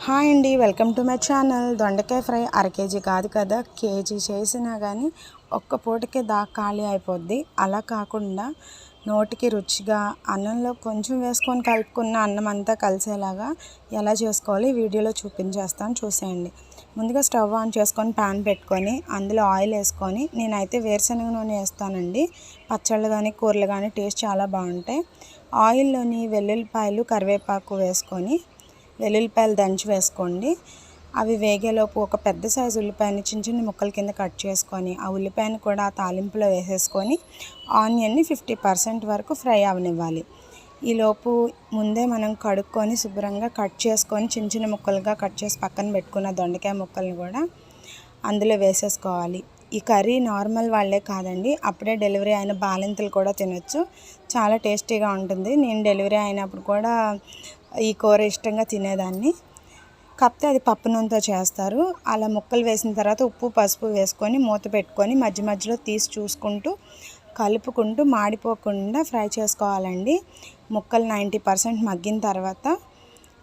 Hi అండి, welcome to my channel. దొండకాయ fry KG కాదు కదా, కేజీ చేసినా కానీ ఒక్క పూటకే ఖాళీ అయిపోద్ది. అలా కాకుండా నోటికి రుచిగా అన్నంలో కొంచెం వేసుకొని కలుపుకున్న అన్నం అంతా కలిసేలాగా ఎలా చేసుకోవాలి వీడియోలో చూపించేస్తాను, చూసేయండి. ముందుగా స్టవ్ ఆన్ చేసుకొని ప్యాన్ పెట్టుకొని అందులో ఆయిల్ వేసుకొని, నేనైతే వేరుశనగ నూనె వేస్తానండి. పచ్చళ్ళు కానీ కూరలు కానీ టేస్ట్ చాలా బాగుంటాయి. ఆయిల్లోని వెల్లుల్లిపాయలు కరివేపాకు వేసుకొని వెల్లుల్లిపాయలు దంచి వేసుకోండి. అవి వేగేలోపు ఒక పెద్ద సైజు ఉల్లిపాయని చిన్న చిన్న ముక్కల కింద కట్ చేసుకొని ఆ ఉల్లిపాయను కూడా ఆ తాలింపులో వేసేసుకొని ఆనియన్ని 50% వరకు ఫ్రై అవనివ్వాలి. ఈలోపు ముందే మనం కడుక్కొని శుభ్రంగా కట్ చేసుకొని చిన్న చిన్న ముక్కలుగా కట్ చేసి పక్కన పెట్టుకున్న దొండకాయ ముక్కల్ని కూడా అందులో వేసేసుకోవాలి. ఈ కర్రీ నార్మల్ వాళ్ళే కాదండి, అప్పుడే డెలివరీ అయిన బాలింతలు కూడా తినొచ్చు. చాలా టేస్టీగా ఉంటుంది. నేను డెలివరీ అయినప్పుడు కూడా ఈ కూర ఇష్టంగా తినేదాన్ని. కాకపోతే అది పప్పు నూనెతో చేస్తారు. అలా ముక్కలు వేసిన తర్వాత ఉప్పు పసుపు వేసుకొని మూత పెట్టుకొని మధ్య మధ్యలో తీసి చూసుకుంటూ కలుపుకుంటూ మాడిపోకుండా ఫ్రై చేసుకోవాలండి. ముక్కలు 90% మగ్గిన తర్వాత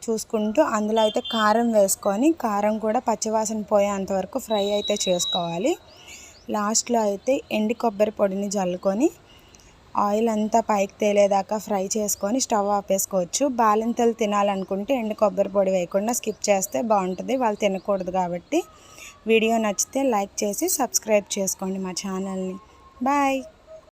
చూసుకుంటూ అందులో అయితే కారం వేసుకొని, కారం కూడా పచ్చివాసన పోయేంతవరకు ఫ్రై అయితే చేసుకోవాలి. లాస్ట్లో అయితే ఎండు కొబ్బరి పొడిని జల్లుకొని ఆయిల్ అంతా పైకి తేలేదాకా ఫ్రై చేసుకొని స్టవ్ ఆపేసుకోవచ్చు. బాలింతలు తినాలనుకుంటే ఎండు కొబ్బరి పొడి వేయకుండా స్కిప్ చేస్తే బాగుంటుంది, వాళ్ళు తినకూడదు కాబట్టి. వీడియో నచ్చితే లైక్ చేసి సబ్స్క్రైబ్ చేసుకోండి మా ఛానల్ని. బాయ్.